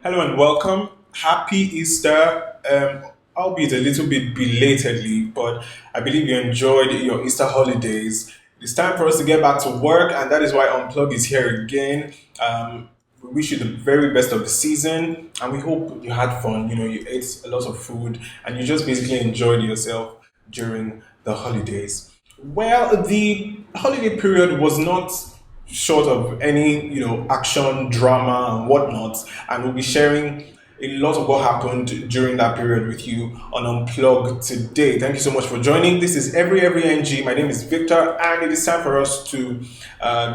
Hello and welcome. Happy Easter. Albeit a little bit belatedly, but I believe you enjoyed your Easter holidays. It's time for us to get back to work, and that is why Unplug is here again. We wish you the very best of the season, and we hope you had fun. You ate a lot of food, and you just basically enjoyed yourself during the holidays. Well, the holiday period was not short of any action drama and whatnot, and we'll be sharing a lot of what happened during that period with you on Unplug today. Thank you so much for joining. This is every NG. My name is Victor, and it is time for us to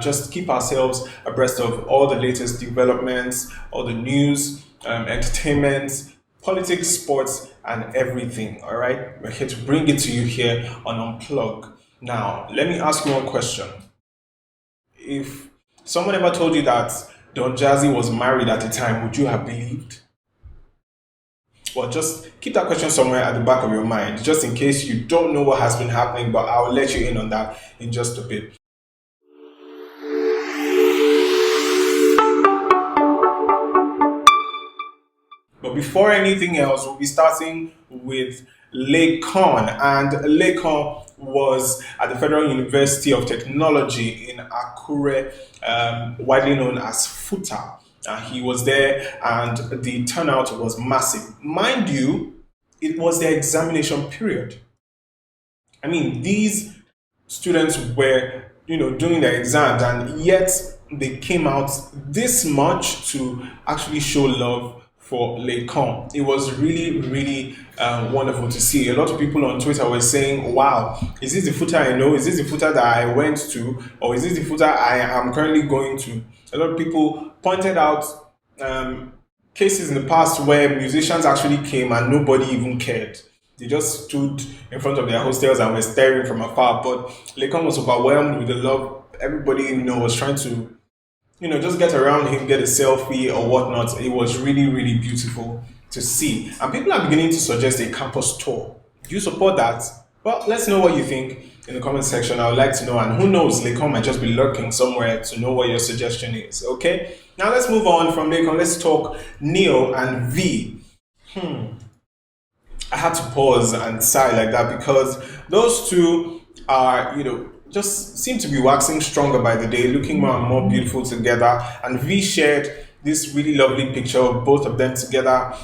just keep ourselves abreast of all the latest developments, all the news, entertainment, politics, sports, and everything. All right, we're here to bring it to you here on Unplug. Now, let me ask you one question. If someone ever told you that Don Jazzy was married at the time, would you have believed? Well, just keep that question somewhere at the back of your mind, just in case you don't know what has been happening, but I'll let you in on that in just a bit. But before anything else, we'll be starting with Laycon. And Laycon was at the Federal University of Technology in Akure, widely known as FUTA. He was there, and the turnout was massive. Mind you, it was their examination period. I mean, these students were, doing their exams, and yet they came out this much to actually show love for Laycon. It was really, really wonderful to see. A lot of people on Twitter were saying, wow, is this the FUTA I know? Is this the FUTA that I went to? Or is this the FUTA I am currently going to? A lot of people pointed out cases in the past where musicians actually came and nobody even cared. They just stood in front of their hostels and were staring from afar. But Laycon was overwhelmed with the love. Everybody, was trying to just get around him, get a selfie or whatnot. It was really, really beautiful to see. And people are beginning to suggest a campus tour. Do you support that? Well, let's know what you think in the comment section. I would like to know. And who knows, Laycon might just be lurking somewhere to know what your suggestion is. Okay? Now let's move on from Laycon. Let's talk Neo and V. I had to pause and sigh like that because those two are, just seem to be waxing stronger by the day, looking more and more beautiful together. And V shared this really lovely picture of both of them together.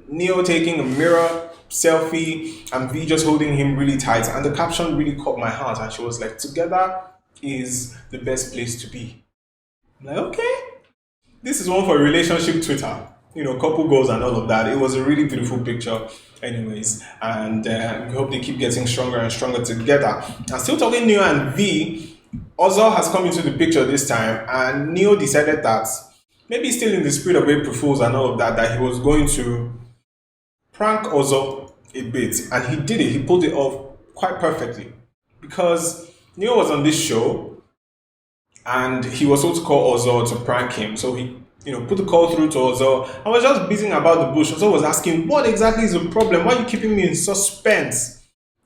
Neo taking a mirror selfie and V just holding him really tight. And the caption really caught my heart. And she was like, together is the best place to be. I'm like, okay. This is one for relationship Twitter. Couple goals and all of that. It was a really beautiful picture anyways, and we hope they keep getting stronger and stronger together. And still talking Neo and V, Ozil has come into the picture this time, and Neo decided that maybe still in the spirit of April Fools and all of that, that he was going to prank Ozil a bit, and he did it. He pulled it off quite perfectly because Neo was on this show and he was told to call Ozil to prank him, so he put the call through to Ozil. I was just beating about the bush. Ozil was asking, what exactly is the problem? Why are you keeping me in suspense?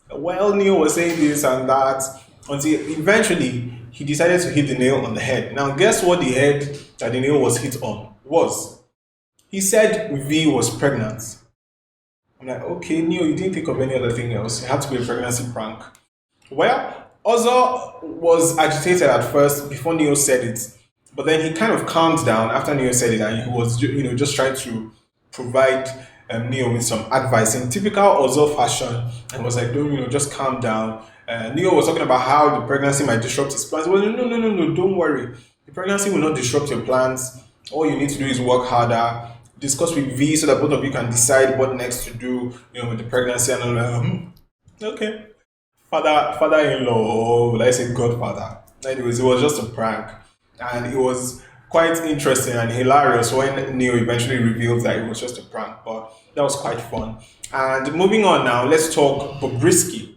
Well, Neo was saying this and that until eventually he decided to hit the nail on the head. Now, guess what the head that the nail was hit on was? He said V was pregnant. I'm like, okay, Neo, you didn't think of any other thing else. It had to be a pregnancy prank. Well, Ozil was agitated at first before Neo said it. But then he kind of calmed down after Neo said it, and he was, just trying to provide Neo with some advice in typical Ozil fashion, and was like, don't, just calm down. Neo was talking about how the pregnancy might disrupt his plans. Well, no, don't worry. The pregnancy will not disrupt your plans. All you need to do is work harder, discuss with V so that both of you can decide what next to do, with the pregnancy. And I'm like, okay, father-in-law, or will I say godfather? Anyways, it was just a prank. And it was quite interesting and hilarious when Neo eventually revealed that it was just a prank, but that was quite fun. And moving on now, let's talk Bobrisky.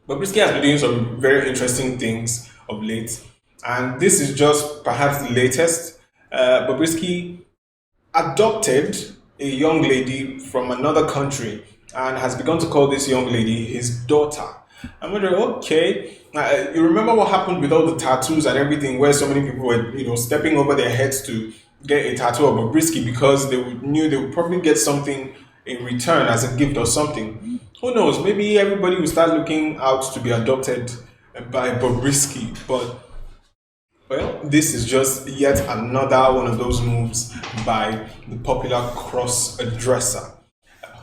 Bobrisky has been doing some very interesting things of late, and this is just perhaps the latest. Bobrisky adopted a young lady from another country and has begun to call this young lady his daughter. I'm wondering, okay, you remember what happened with all the tattoos and everything, where so many people were, stepping over their heads to get a tattoo of Bobrisky because knew they would probably get something in return as a gift or something. Who knows? Maybe everybody will start looking out to be adopted by Bobrisky. But well, this is just yet another one of those moves by the popular cross dresser.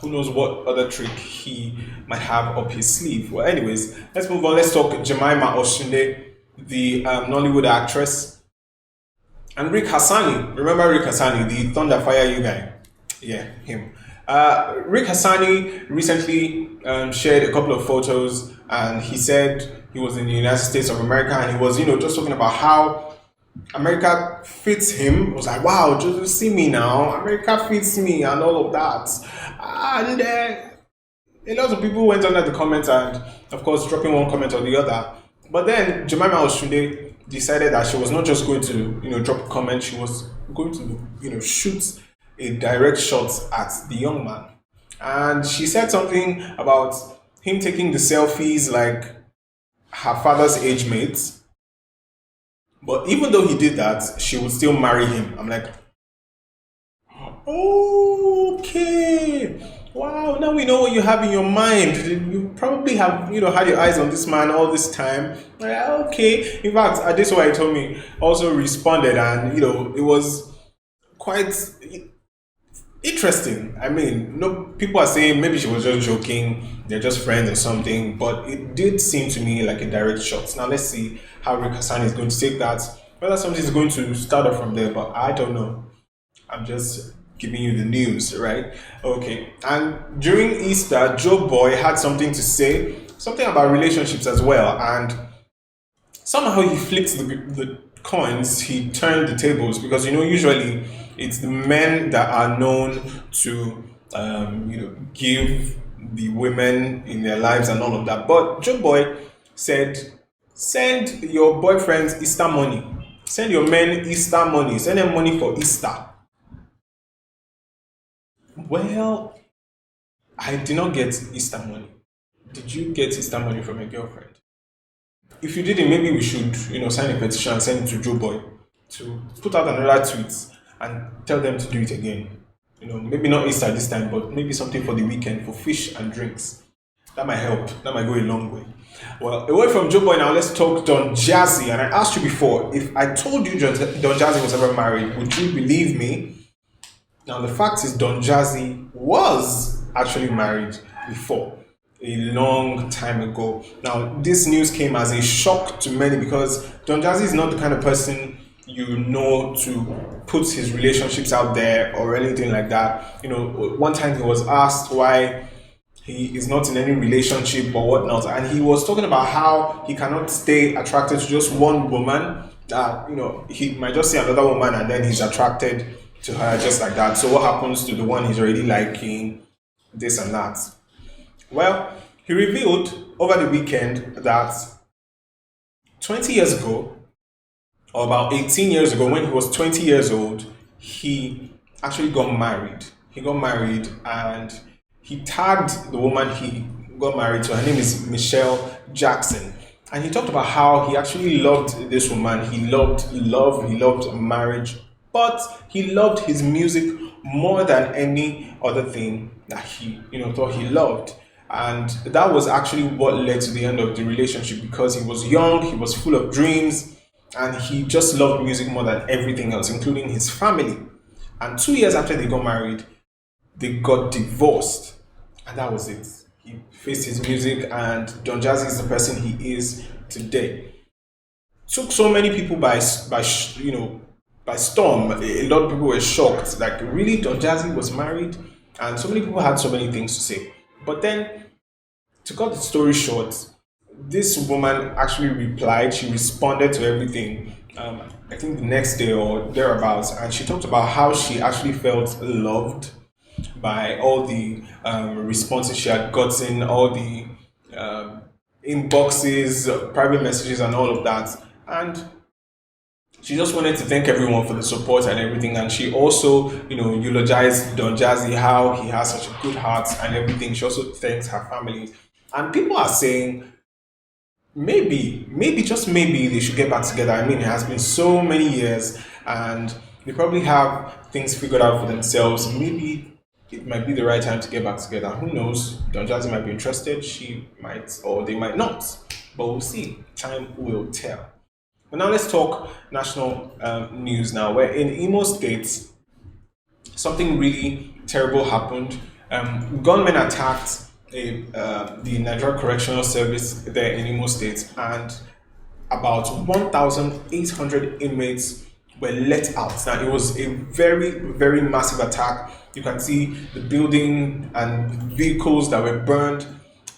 Who knows what other trick he might have up his sleeve. Well, anyways, let's move on. Let's talk Jemima Oshunde, the Nollywood actress, and Ric Hassani. Remember Ric Hassani, the Thunder Fire You guy? Yeah, him. Ric Hassani recently shared a couple of photos, and he said he was in the United States of America, and he was, just talking about how America fits him. It was like, wow, just see me now. America fits me and all of that. And a lot of people went under the comments and, of course, dropping one comment or the other. But then Jemima Oshunde decided that she was not just going to, drop a comment. She was going to, shoot a direct shot at the young man. And she said something about him taking the selfies like her father's age mates. But even though he did that, she would still marry him. I'm like, okay, wow, now we know what you have in your mind. You probably have, had your eyes on this man all this time. Okay. In fact, Adesua told me also responded, and, it was quite interesting. I mean, people are saying maybe she was just joking, they're just friends or something, but it did seem to me like a direct shot. Now let's see how Ric Hassani is going to take that. Whether something is going to start off from there, but I don't know. I'm just giving you the news, right? Okay. And during Easter, Joe Boy had something to say, something about relationships as well, and somehow he flipped the coins, he turned the tables, because usually it's the men that are known to give the women in their lives and all of that. But Joe Boy said, send your boyfriends Easter money, send your men Easter money, send them money for Easter. Well, I did not get Easter money. Did you get Easter money from your girlfriend? If you didn't, maybe we should, sign a petition and send it to Joe Boy to put out another tweet and tell them to do it again. Maybe not Easter this time, but maybe something for the weekend for fish and drinks. That might help. That might go a long way. Well, away from Joe Boy now, let's talk Don Jazzy. And I asked you before, if I told you Don Jazzy was ever married, would you believe me? Now, the fact is Don Jazzy was actually married before, a long time ago. Now, this news came as a shock to many because Don Jazzy is not the kind of person to put his relationships out there or anything like that. One time he was asked why he is not in any relationship or whatnot, and he was talking about how he cannot stay attracted to just one woman. He might just see another woman and then he's attracted to her just like that. So what happens to the one he's already liking, this and that? Well, he revealed over the weekend that 20 years ago, or about 18 years ago, when he was 20 years old, he actually got married. He got married and he tagged the woman he got married to. Her name is Michelle Jackson. And he talked about how he actually loved this woman. He loved love, he loved marriage, but he loved his music more than any other thing that he, thought he loved. And that was actually what led to the end of the relationship, because he was young, he was full of dreams, and he just loved music more than everything else, including his family. And 2 years after they got married, they got divorced. And that was it. He faced his music, and Don Jazzy is the person he is today. Took so many people by storm. A lot of people were shocked. Like, really, Don Jazzy was married? And so many people had so many things to say. But then, to cut the story short, this woman actually replied. She responded to everything, I think the next day or thereabouts. And she talked about how she actually felt loved by all the responses she had gotten, all the inboxes, private messages, and all of that. And she just wanted to thank everyone for the support and everything. And she also, eulogized Don Jazzy, how he has such a good heart and everything. She also thanks her family. And people are saying, maybe, just maybe, they should get back together. I mean, it has been so many years, and They probably have things figured out for themselves. Maybe it might be the right time to get back together. Who knows? Don Jazzy might be interested. She might, or they might not. But we'll see. Time will tell. But now let's talk national news now. Where in Imo State, something really terrible happened. Gunmen attacked the Nigeria Correctional Service there in Imo State, and about 1,800 inmates were let out. Now, it was a very, very massive attack. You can see the building and vehicles that were burned,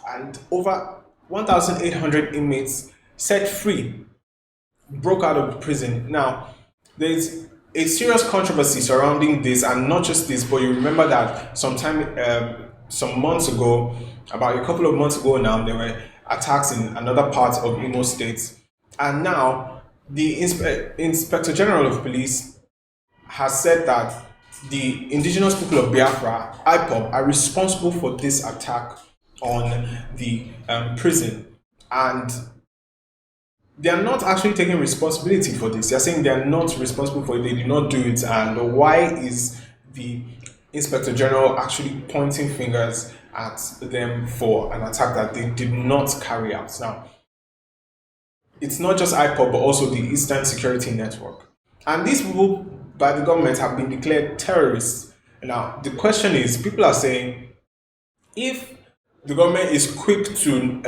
and over 1,800 inmates set free broke out of the prison. Now, there's a serious controversy surrounding this, and not just this, but you remember that some months ago, about a couple of months ago now, there were attacks in another part of Imo State. And now, the Inspector General of Police has said that the indigenous people of Biafra, IPOB, are responsible for this attack on the prison. And they are not actually taking responsibility for this. They are saying they are not responsible for it, they did not do it. And why is the Inspector General actually pointing fingers at them for an attack that they did not carry out? Now, it's not just IPOB, but also the Eastern Security Network. And these people, by the government, have been declared terrorists. Now, the question is, people are saying, if the government is quick to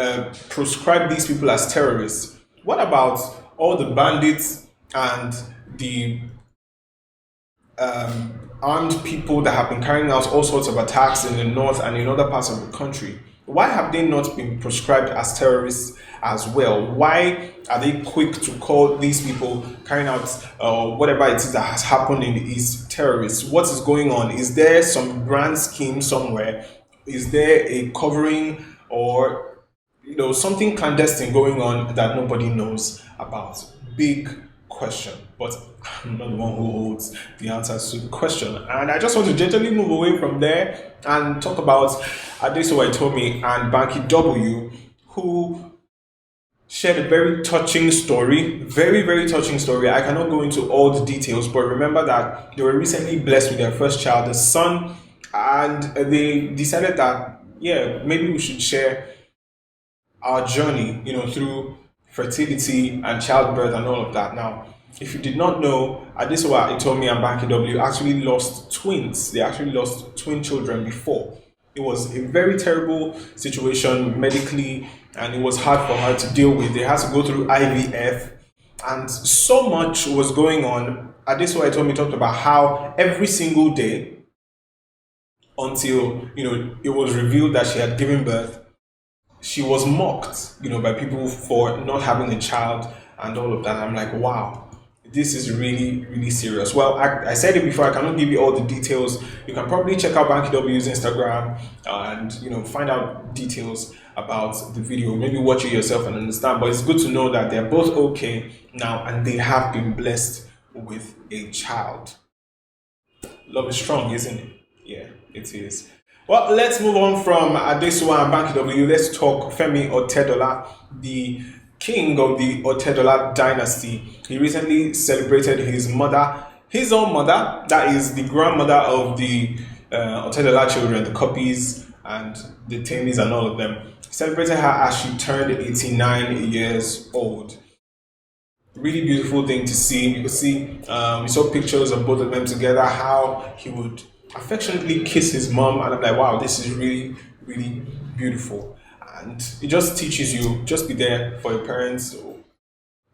proscribe these people as terrorists, what about all the bandits and the armed people that have been carrying out all sorts of attacks in the north and in other parts of the country? Why have they not been proscribed as terrorists as well? Why are they quick to call these people carrying out whatever it is that has happened in the East terrorists? What is going on? Is there some grand scheme somewhere? Is there a covering or something clandestine going on that nobody knows about? Big question, but I'm not the one who holds the answers to the question. And I just want to gently move away from there and talk about Adesua and Banky W, who shared a very touching story, very, very touching story. I cannot go into all the details, but remember that they were recently blessed with their first child, a son, and they decided that, yeah, maybe we should share our journey, through fertility and childbirth and all of that. Now, if you did not know, Adesua and Banky W actually lost twins. They actually lost twin children before. It was a very terrible situation medically, and it was hard for her to deal with. They had to go through IVF, and so much was going on. Adesua talked about how every single day, until it was revealed that she had given birth, she was mocked, by people for not having a child and all of that. I'm like, wow, this is really, really serious. Well, I said it before, I cannot give you all the details. You can probably check out Banky W's Instagram and, find out details about the video. Maybe watch it yourself and understand. But it's good to know that they're both okay now and they have been blessed with a child. Love is strong, isn't it? Yeah, it is. Well, let's move on from Adesua and Banky W. Let's talk Femi Otedola, the king of the Otedola dynasty. He recently celebrated his own mother, that is the grandmother of the Otedola children, the Copies and the Tamies and all of them. He celebrated her as she turned 89 years old. Really beautiful thing to see. You could see, we saw pictures of both of them together, how he would affectionately kiss his mom, and I'm like, wow, this is really, really beautiful. And it just teaches you, just be there for your parents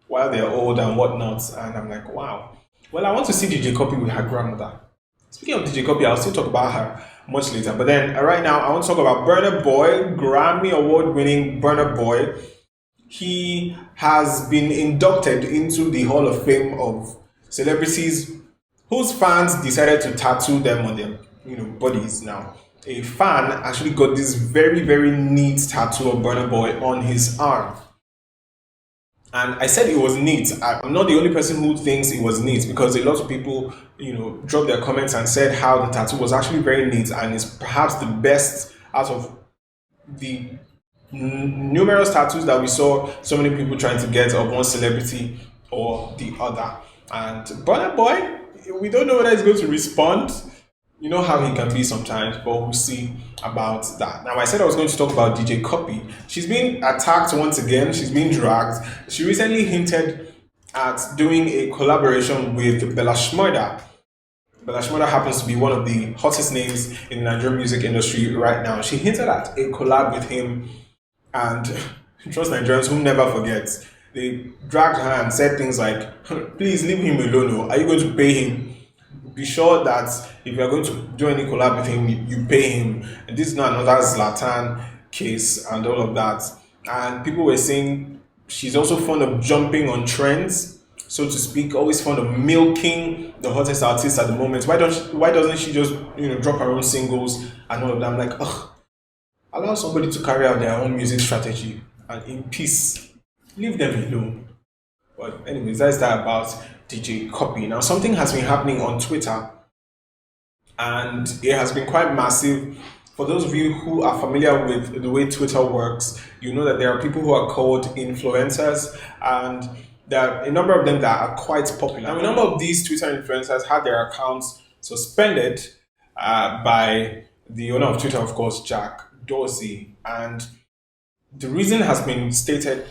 while they're old and whatnot. And I'm like, wow. Well, I want to see DJ Copy with her grandmother. Speaking of DJ Copy, I'll still talk about her much later. But then right now, I want to talk about Burna Boy, Grammy Award-winning Burna Boy. He has been inducted into the Hall of Fame of celebrities whose fans decided to tattoo them on their bodies. Now, a fan actually got this very, very neat tattoo of Burna Boy on his arm. And I said it was neat. I'm not the only person who thinks it was neat, because a lot of people, dropped their comments and said how the tattoo was actually very neat and is perhaps the best out of the numerous tattoos that we saw so many people trying to get of one celebrity or the other. And Burna Boy, we don't know whether he's going to respond. You know how he can be sometimes, but we'll see about that. Now, I said I was going to talk about DJ Copy. She's been attacked once again. She's been dragged. She recently hinted at doing a collaboration with Bella Shmurda. Bella Shmurda happens to be one of the hottest names in the Nigerian music industry right now. She hinted at a collab with him, and trust Nigerians who never forget. They dragged her and said things like, please leave him alone. Are you going to pay him? Be sure that if you're going to do any collab with him, you pay him. And this is not another Zlatan case and all of that. And people were saying she's also fond of jumping on trends, so to speak, always fond of milking the hottest artists at the moment. Why doesn't she just drop her own singles and all of that? I'm like, ugh, allow somebody to carry out their own music strategy and in peace. Leave them alone. But anyways, that's that about DJ Copy. Now, something has been happening on Twitter, and it has been quite massive. For those of you who are familiar with the way Twitter works, you know that there are people who are called influencers, and there are a number of them that are quite popular. Now, a number of these Twitter influencers had their accounts suspended by the owner of Twitter, of course, Jack Dorsey, and the reason has been stated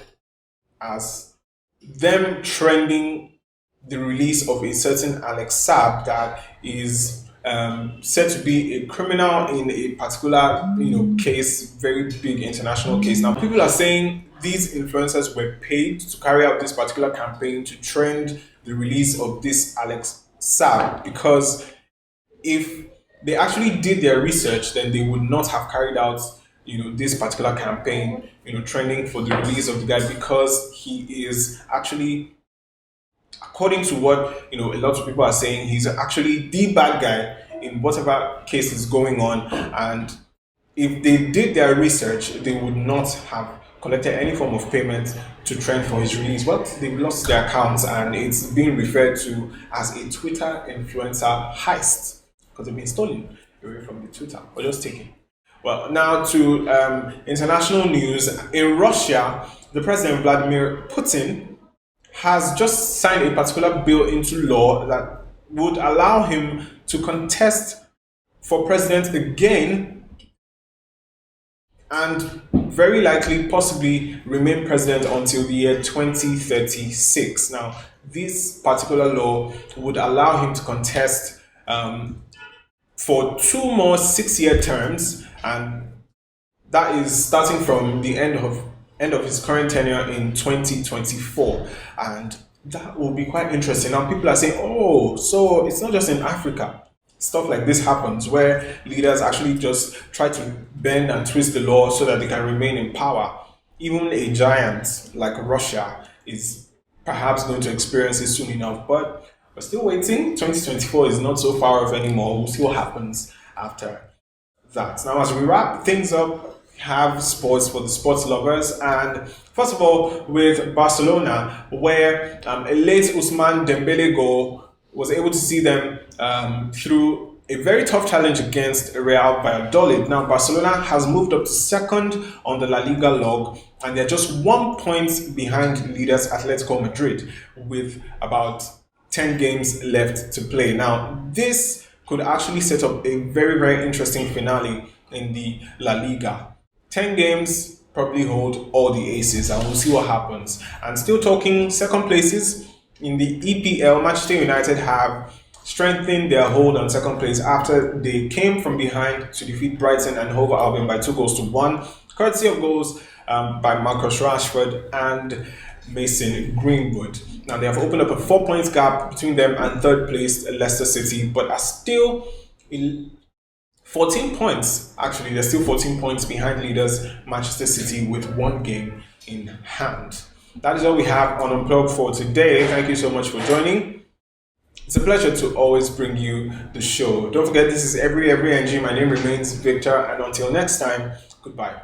as them trending the release of a certain Alex Saab that is said to be a criminal in a particular case, very big international case. Now, people are saying these influencers were paid to carry out this particular campaign to trend the release of this Alex Saab, because if they actually did their research, then they would not have carried out this particular campaign, trending for the release of the guy, because he is actually, according to what a lot of people are saying, he's actually the bad guy in whatever case is going on. And if they did their research, they would not have collected any form of payment to trend for his release. Well, they've lost their accounts, and it's being referred to as a Twitter influencer heist, because they've been stolen away from the Twitter or just taken. Well, now to international news. In Russia, the president, Vladimir Putin, has just signed a particular bill into law that would allow him to contest for president again, and very likely possibly remain president until the year 2036. Now, this particular law would allow him to contest for 2 more 6-year terms, and that is starting from the end of his current tenure in 2024. And that will be quite interesting. Now, people are saying, oh, so it's not just in Africa. Stuff like this happens where leaders actually just try to bend and twist the law so that they can remain in power. Even a giant like Russia is perhaps going to experience it soon enough, but we're still waiting. 2024 is not so far off anymore. We'll see what happens after that. Now, as we wrap things up, have sports for the sports lovers. And first of all, with Barcelona, where a late Ousmane Dembele goal was able to see them through a very tough challenge against Real Valladolid. Now, Barcelona has moved up to second on the La Liga log, and they're just 1 point behind leaders Atletico Madrid with about 10 games left to play. Now, this could actually set up a very, very interesting finale in the La Liga. 10 games probably hold all the aces, and we'll see what happens. And still talking second places in the EPL, Manchester United have strengthened their hold on second place after they came from behind to defeat Brighton and Hove Albion by 2-1, courtesy of goals by Marcus Rashford and Mason Greenwood. Now, they have opened up a 4 points gap between them and third place Leicester City, but are still 14 points. Actually, they're still 14 points behind leaders Manchester City with 1 game in hand. That is all we have on Unplug for today. Thank you so much for joining. It's a pleasure to always bring you the show. Don't forget, this is Every NG. My name remains Victor, and until next time, goodbye.